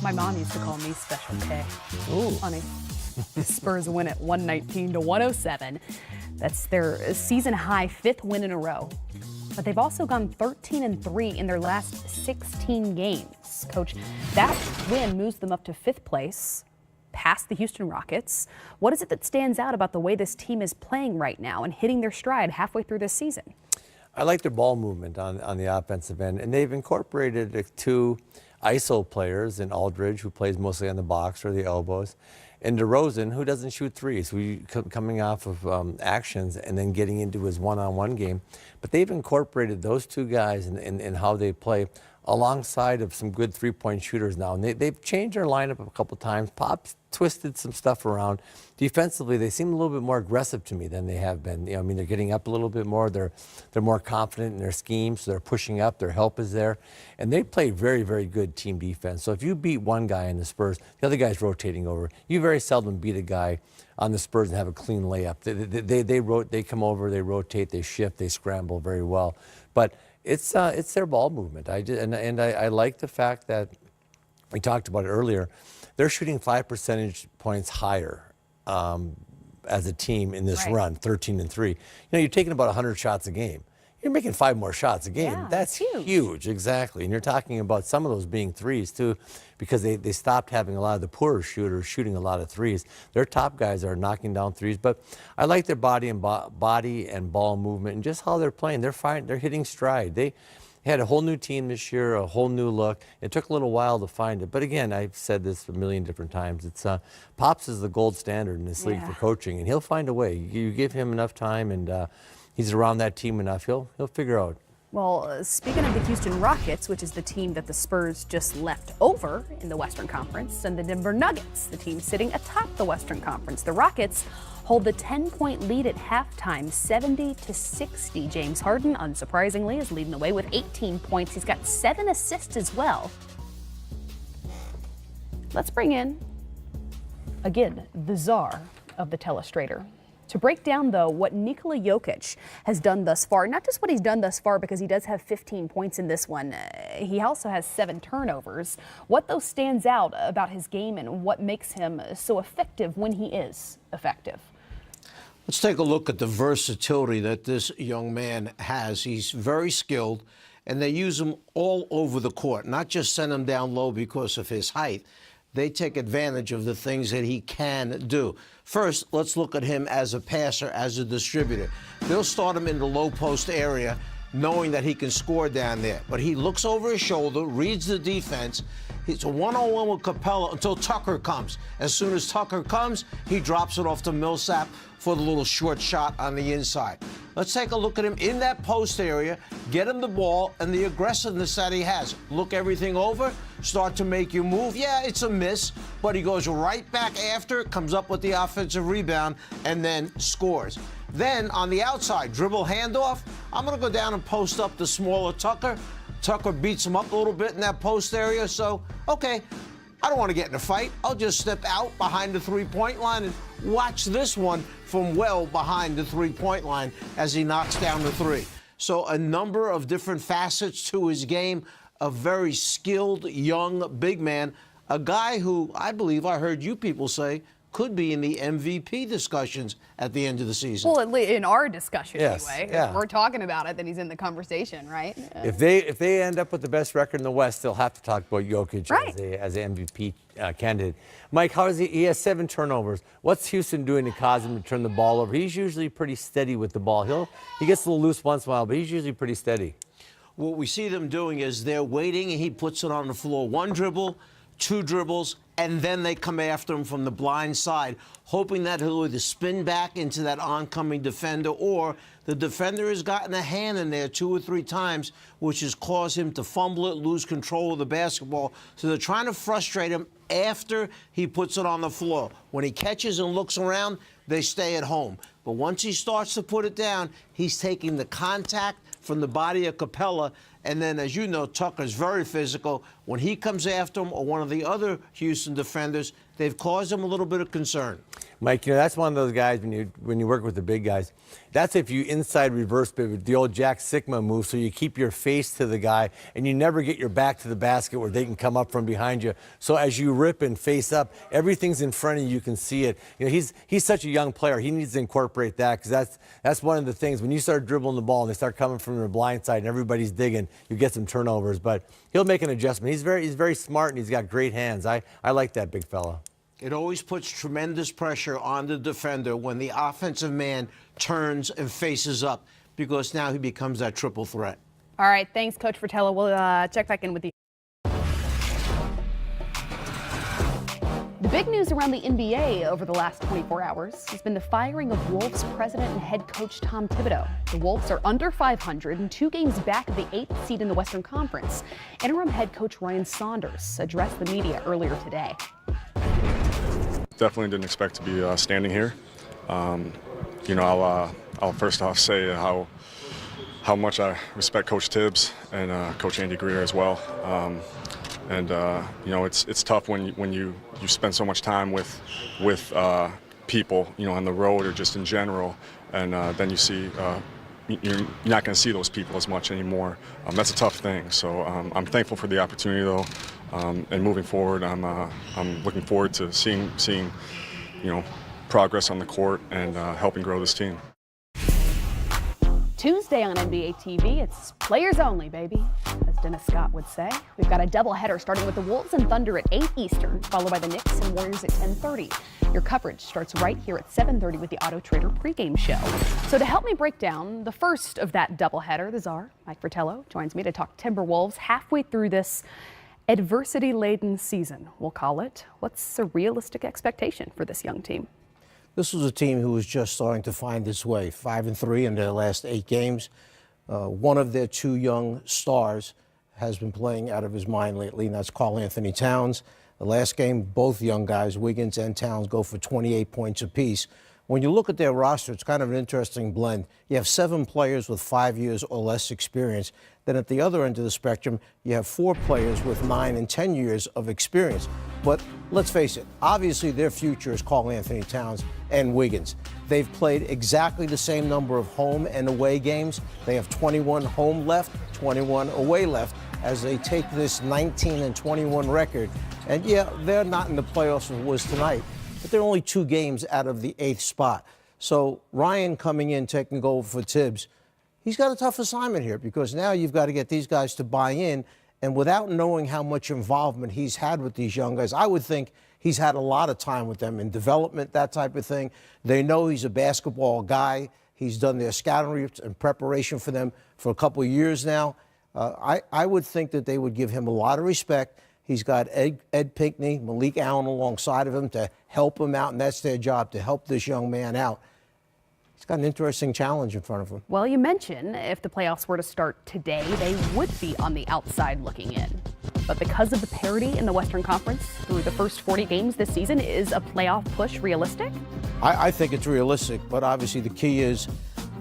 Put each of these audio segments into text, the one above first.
My mom used to call me Special K. Ooh. Funny. The Spurs win at 119-107. That's their season-high 5th win in a row. But they've also gone 13-3 in their last 16 games. Coach, that win moves them up to 5th place, past the Houston Rockets. What is it that stands out about the way this team is playing right now and hitting their stride halfway through this season? I like their ball movement on the offensive end, and they've incorporated 2 ISO players in Aldridge, who plays mostly on the box or the elbows, and DeRozan, who doesn't shoot threes, coming off of actions and then getting into his one-on-one game. But they've incorporated those 2 guys in how they play alongside of some good three-point shooters now. And they've changed their lineup a couple times. Pop's twisted some stuff around. Defensively, they seem a little bit more aggressive to me than they have been. I mean, they're getting up a little bit more. They're more confident in their schemes. So they're pushing up. Their help is there. And they play very, very good team defense. So if you beat one guy in the Spurs, the other guy's rotating over. You very seldom beat a guy on the Spurs and have a clean layup. They come over, they rotate, they shift, they scramble very well. But it's their ball movement. I like the fact that we talked about it earlier. They're shooting 5 percentage points higher as a team in this run, 13-3. You know, you're taking about 100 shots a game. You're making 5 more shots a game. Yeah, that's huge, exactly. And you're talking about some of those being threes too, because they stopped having a lot of the poorer shooters shooting a lot of threes. Their top guys are knocking down threes, but I like their body and ball movement and just how they're playing. They're hitting stride. They had a whole new team this year, a whole new look. It took a little while to find it, but again, I've said this a million different times. It's Pops is the gold standard in this league for coaching, and he'll find a way. You give him enough time, and he's around that team enough, he'll figure out. Well, speaking of the Houston Rockets, which is the team that the Spurs just left over in the Western Conference, and the Denver Nuggets, the team sitting atop the Western Conference, the Rockets hold the 10-point lead at halftime, 70-60. James Harden, unsurprisingly, is leading the way with 18 points. He's got 7 assists as well. Let's bring in, again, the czar of the telestrator, to break down, though, what Nikola Jokic has done thus far. Not just what he's done thus far, because he does have 15 points in this one. He also has 7 turnovers. What, though, stands out about his game and what makes him so effective when he is effective? Let's take a look at the versatility that this young man has. He's very skilled, and they use him all over the court, not just send him down low because of his height. They take advantage of the things that he can do. First, let's look at him as a passer, as a distributor. They'll start him in the low post area, knowing that he can score down there. But he looks over his shoulder, reads the defense. It's a one-on-one with Capella until Tucker comes. As soon as Tucker comes, he drops it off to Millsap for the little short shot on the inside. Let's take a look at him in that post area, get him the ball, and the aggressiveness that he has. Look everything over, start to make you move. Yeah, it's a miss, but he goes right back after it, comes up with the offensive rebound, and then scores. Then on the outside, dribble handoff. I'm going to go down and post up the smaller Tucker. Tucker beats him up a little bit in that post area, so, okay, I don't want to get in a fight. I'll just step out behind the three-point line and watch this one from well behind the three-point line as he knocks down the 3. So a number of different facets to his game, a very skilled young big man, a guy who I believe I heard you people say could be in the MVP discussions at the end of the season. Well, in our discussion, Yes, anyway. yeah. If we're talking about it, then he's in the conversation, right? If they end up with the best record in the West, they'll have to talk about Jokic as an MVP candidate. Mike, how is he? He has 7 turnovers. What's Houston doing to cause him to turn the ball over? He's usually pretty steady with the ball. He gets a little loose once in a while, but he's usually pretty steady. What we see them doing is they're waiting, and he puts it on the floor. 1 dribble, 2 dribbles, and then they come after him from the blind side, hoping that he'll either spin back into that oncoming defender, or the defender has gotten a hand in there 2 or 3 times, which has caused him to fumble it, lose control of the basketball. So they're trying to frustrate him after he puts it on the floor. When he catches and looks around, they stay at home. But once he starts to put it down, he's taking the contact from the body of Capella. And then, as you know, Tucker's very physical. When he comes after him or one of the other Houston defenders, they've caused him a little bit of concern. Mike, that's one of those guys when you work with the big guys. That's if you inside reverse pivot, the old Jack Sigma move, so you keep your face to the guy and you never get your back to the basket where they can come up from behind you. So as you rip and face up, everything's in front of you. You can see it. He's such a young player. He needs to incorporate that, because that's one of the things. When you start dribbling the ball and they start coming from the blind side and everybody's digging, you get some turnovers. But he'll make an adjustment. He's very smart and he's got great hands. I like that big fella. It always puts tremendous pressure on the defender when the offensive man turns and faces up, because now he becomes that triple threat. All right, thanks, Coach Fratello. We'll check back in with you. The big news around the NBA over the last 24 hours has been the firing of Wolves president and head coach Tom Thibodeau. The Wolves are under 500 and 2 games back of the 8th seed in the Western Conference. Interim head coach Ryan Saunders addressed the media earlier today. Definitely didn't expect to be standing here. I'll first off say how much I respect Coach Tibbs and Coach Andy Greer as well. It's tough when you spend so much time with people, on the road or just in general, and then you see you're not going to see those people as much anymore. That's a tough thing. So I'm thankful for the opportunity, though. And moving forward, I'm looking forward to seeing progress on the court and helping grow this team. Tuesday on NBA TV, it's players only, baby, as Dennis Scott would say. We've got a doubleheader starting with the Wolves and Thunder at 8 Eastern, followed by the Knicks and Warriors at 10:30. Your coverage starts right here at 7:30 with the Auto Trader pregame show. So to help me break down the first of that doubleheader, the czar, Mike Fratello, joins me to talk Timberwolves halfway through this adversity-laden season, we'll call it. What's a realistic expectation for this young team? This was a team who was just starting to find its way, 5-3 in their last 8 games. One of their 2 young stars has been playing out of his mind lately, and that's Karl Anthony Towns. The last game, both young guys, Wiggins and Towns, go for 28 points apiece. When you look at their roster, it's kind of an interesting blend. You have 7 players with 5 years or less experience. Then at the other end of the spectrum, you have 4 players with 9 and 10 years of experience. But let's face it, obviously their future is Karl Anthony Towns and Wiggins. They've played exactly the same number of home and away games. They have 21 home left, 21 away left, as they take this 19-21 record. And yeah, they're not in the playoffs as it was tonight, but they're only 2 games out of the 8th spot. So Ryan coming in, taking over for Tibbs, he's got a tough assignment here, because now you've got to get these guys to buy in. And without knowing how much involvement he's had with these young guys, I would think he's had a lot of time with them in development, that type of thing. They know he's a basketball guy. He's done their scouting reports and preparation for them for a couple of years now. I would think that they would give him a lot of respect. He's got Ed Pinckney, Malik Allen alongside of him to help him out, and that's their job, to help this young man out. He's got an interesting challenge in front of him. Well, you mentioned if the playoffs were to start today, they would be on the outside looking in. But because of the parity in the Western Conference through the first 40 games this season, is a playoff push realistic? I think it's realistic, but obviously the key is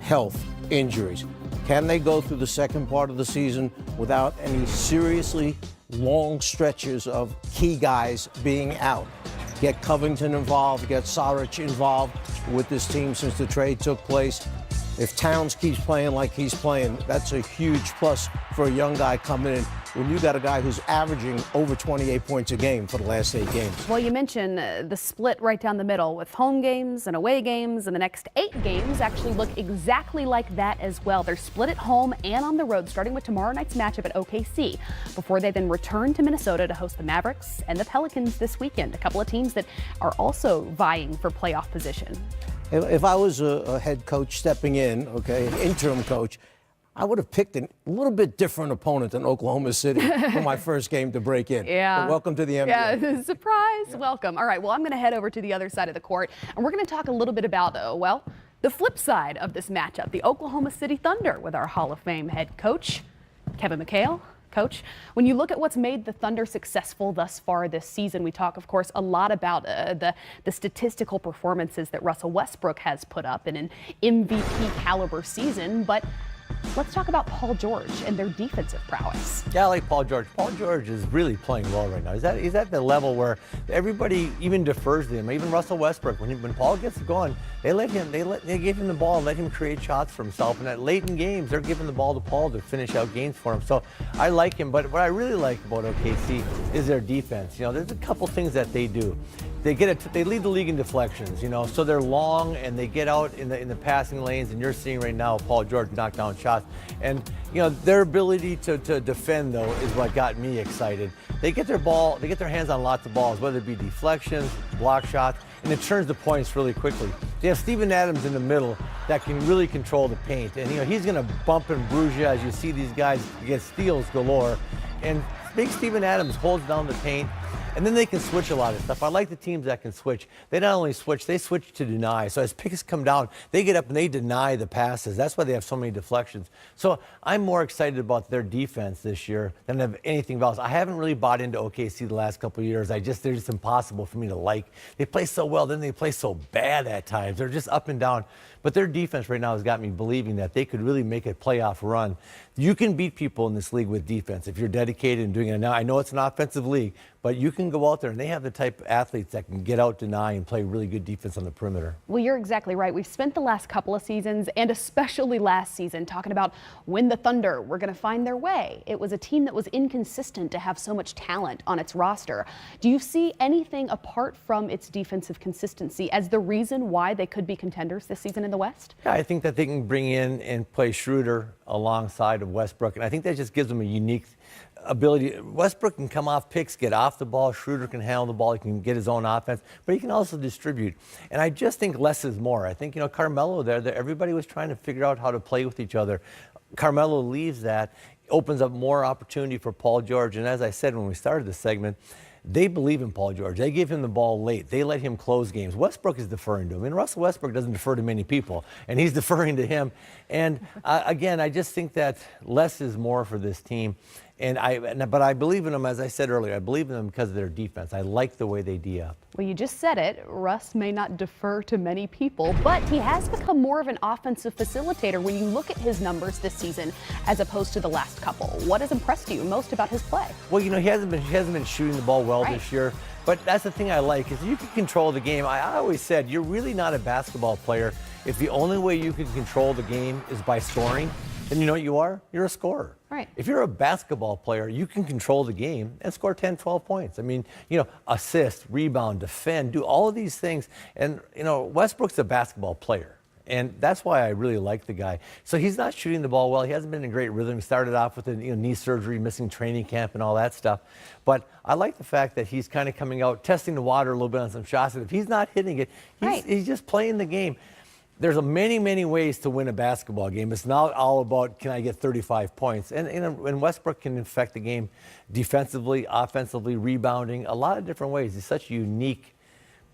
health, injuries. Can they go through the second part of the season without any seriously long stretches of key guys being out? Get Covington involved, get Saric involved with this team since the trade took place. If Towns keeps playing like he's playing, that's a huge plus for a young guy coming in when you got a guy who's averaging over 28 points a game for the last 8 games. Well, you mentioned the split right down the middle with home games and away games, and the next 8 games actually look exactly like that as well. They're split at home and on the road, starting with tomorrow night's matchup at OKC, before they then return to Minnesota to host the Mavericks and the Pelicans this weekend, a couple of teams that are also vying for playoff position. If I was a head coach stepping in, okay, an interim coach, I would have picked a little bit different opponent than Oklahoma City for my first game to break in. Yeah. But welcome to the NBA. Yeah, surprise. Yeah. Welcome. All right, well, I'm going to head over to the other side of the court, and we're going to talk a little bit about, the flip side of this matchup, the Oklahoma City Thunder, with our Hall of Fame head coach, Kevin McHale. Coach, when you look at what's made the Thunder successful thus far this season, we talk, of course, a lot about the statistical performances that Russell Westbrook has put up in an MVP caliber season, but Let's talk about Paul George and their defensive prowess. Yeah, I like Paul George. Paul George is really playing well right now. He's at the level where everybody even defers to him. Even Russell Westbrook, when Paul gets going, they give him the ball and let him create shots for himself. And at late in games, they're giving the ball to Paul to finish out games for him. So I like him. But what I really like about OKC is their defense. There's a couple things that they do. They lead the league in deflections, so they're long and they get out in the passing lanes, and you're seeing right now Paul George knock down shots. And their ability to defend though is what got me excited. They get their hands on lots of balls, whether it be deflections, block shots, and it turns the points really quickly. They have Steven Adams in the middle that can really control the paint, and he's going to bump and bruise you as you see these guys get steals galore. And big Steven Adams holds down the paint. And then they can switch a lot of stuff. I like the teams that can switch. They not only switch, they switch to deny. So as picks come down, they get up and they deny the passes. That's why they have so many deflections. So I'm more excited about their defense this year than of anything else. I haven't really bought into OKC the last couple of years. They're just impossible for me to like. They play so well, then they play so bad at times. They're just up and down. But their defense right now has got me believing that they could really make a playoff run. You can beat people in this league with defense if you're dedicated and doing it. Now, I know it's an offensive league, but you can go out there, and they have the type of athletes that can get out, deny, and play really good defense on the perimeter. Well, you're exactly right. We've spent the last couple of seasons, and especially last season, talking about when the Thunder were going to find their way. It was a team that was inconsistent to have so much talent on its roster. Do you see anything apart from its defensive consistency as the reason why they could be contenders this season in the West? Yeah, I think that they can bring in and play Schroeder alongside of Westbrook, and I think that just gives them a unique ability. Westbrook can come off picks, get off the ball. Schroeder can handle the ball. He can get his own offense, but he can also distribute. And I just think less is more. I think, Carmelo there, everybody was trying to figure out how to play with each other. Carmelo leaves that, opens up more opportunity for Paul George. And as I said when we started this segment, they believe in Paul George. They give him the ball late. They let him close games. Westbrook is deferring to him. And Russell Westbrook doesn't defer to many people, and he's deferring to him. And again, I just think that less is more for this team. But I believe in them, as I said earlier. I believe in them because of their defense. I like the way they D up. Well, you just said it. Russ may not defer to many people, but he has become more of an offensive facilitator when you look at his numbers this season as opposed to the last couple. What has impressed you most about his play? Well, he hasn't been shooting the ball well this year. But that's the thing I like is you can control the game. I always said you're really not a basketball player if the only way you can control the game is by scoring. Then you know what you are? You're a scorer. Right. If you're a basketball player, you can control the game and score 10, 12 points. I mean, assist, rebound, defend, do all of these things. And, Westbrook's a basketball player. And that's why I really like the guy. So he's not shooting the ball well. He hasn't been in a great rhythm. He started off with knee surgery, missing training camp and all that stuff. But I like the fact that he's kind of coming out, testing the water a little bit on some shots. And if he's not hitting it, he's just playing the game. There's many, many ways to win a basketball game. It's not all about, can I get 35 points? And Westbrook can affect the game defensively, offensively, rebounding, a lot of different ways. He's such a unique,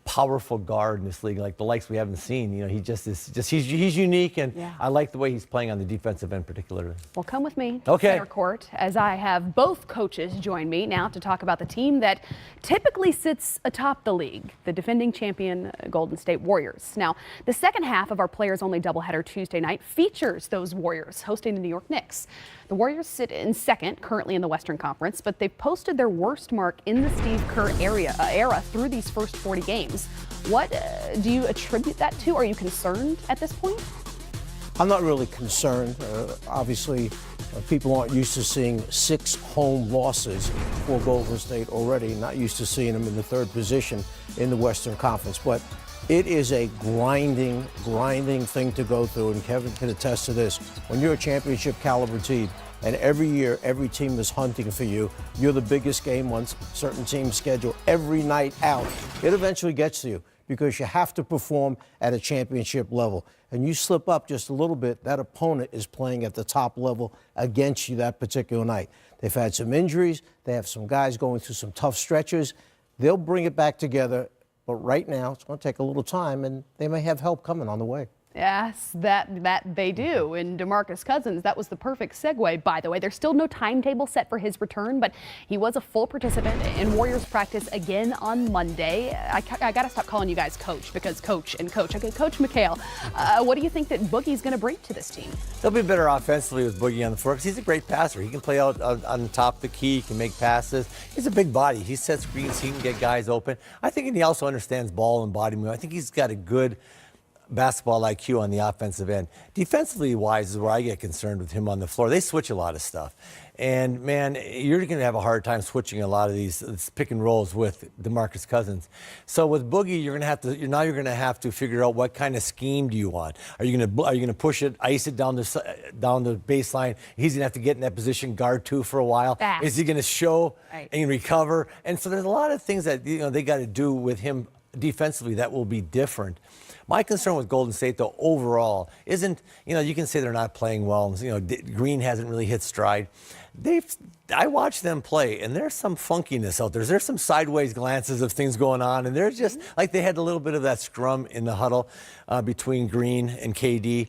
powerful guard in this league, like the likes we haven't seen. He's unique, and I like the way he's playing on the defensive end particularly. Well, come with me to center court as I have both coaches join me now to talk about the team that typically sits atop the league, the defending champion Golden State Warriors. Now, the second half of our players-only doubleheader Tuesday night features those Warriors hosting the New York Knicks. The Warriors sit in second, currently in the Western Conference, but they've posted their worst mark in the Steve Kerr era through these first 40 games. What do you attribute that to? Are you concerned at this point? I'm not really concerned. Obviously, people aren't used to seeing 6 home losses for Golden State already, not used to seeing them in the third position in the Western Conference. But it is a grinding thing to go through, and Kevin can attest to this. When you're a championship caliber team, and every year, every team is hunting for you, you're the biggest game on certain teams' schedule every night out. It eventually gets to you because you have to perform at a championship level. And you slip up just a little bit, that opponent is playing at the top level against you that particular night. They've had some injuries. They have some guys going through some tough stretches. They'll bring it back together. But right now, it's going to take a little time, and they may have help coming on the way. Yes, that they do. And DeMarcus Cousins, that was the perfect segue, by the way. There's still no timetable set for his return, but he was a full participant in Warriors practice again on Monday. I got to stop calling you guys coach, because coach and coach. Okay, Coach McHale, what do you think that Boogie's going to bring to this team? They'll be better offensively with Boogie on the floor because he's a great passer. He can play out on top of the key. He can make passes. He's a big body. He sets screens. He can get guys open. I think he also understands ball and body movement. I think he's got a good basketball IQ on the offensive end. Defensively wise is where I get concerned with him on the floor. They switch a lot of stuff. And, man, you're going to have a hard time switching a lot of these pick and rolls with DeMarcus Cousins. So with Boogie, you're going to have to figure out what kind of scheme do you want. Are you going to push it, ice it down the baseline? He's going to have to get in that position, guard two for a while. Fast. Is he going to show Right. and recover? And so there's a lot of things that they got to do with him defensively that will be different. My concern with Golden State, though, overall, isn't, you can say they're not playing well. Green hasn't really hit stride. I watch them play, and there's some funkiness out there. There's some sideways glances of things going on, and they're just like they had a little bit of that scrum in the huddle between Green and KD.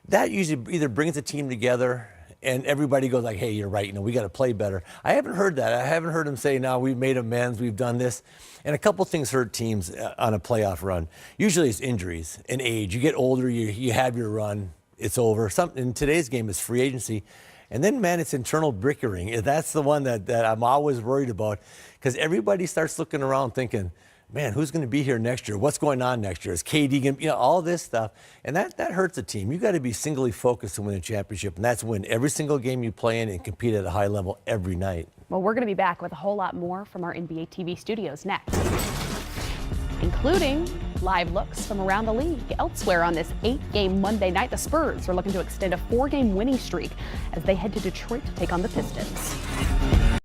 That usually either brings the team together, and everybody goes like, hey, you're right, we got to play better. I haven't heard that. I haven't heard them say, no, we've made amends, we've done this. And a couple things hurt teams on a playoff run. Usually it's injuries and age. You get older, you have your run, it's over. In today's game, it's free agency. And then, man, it's internal bickering. That's the one that I'm always worried about, because everybody starts looking around thinking, man, who's going to be here next year? What's going on next year? Is KD going to, all this stuff. And that hurts a team. You got to be singly focused to win a championship, and that's win every single game you play in and compete at a high level every night. Well, we're going to be back with a whole lot more from our NBA TV studios next, including live looks from around the league. Elsewhere on this 8-game Monday night, the Spurs are looking to extend a 4-game winning streak as they head to Detroit to take on the Pistons.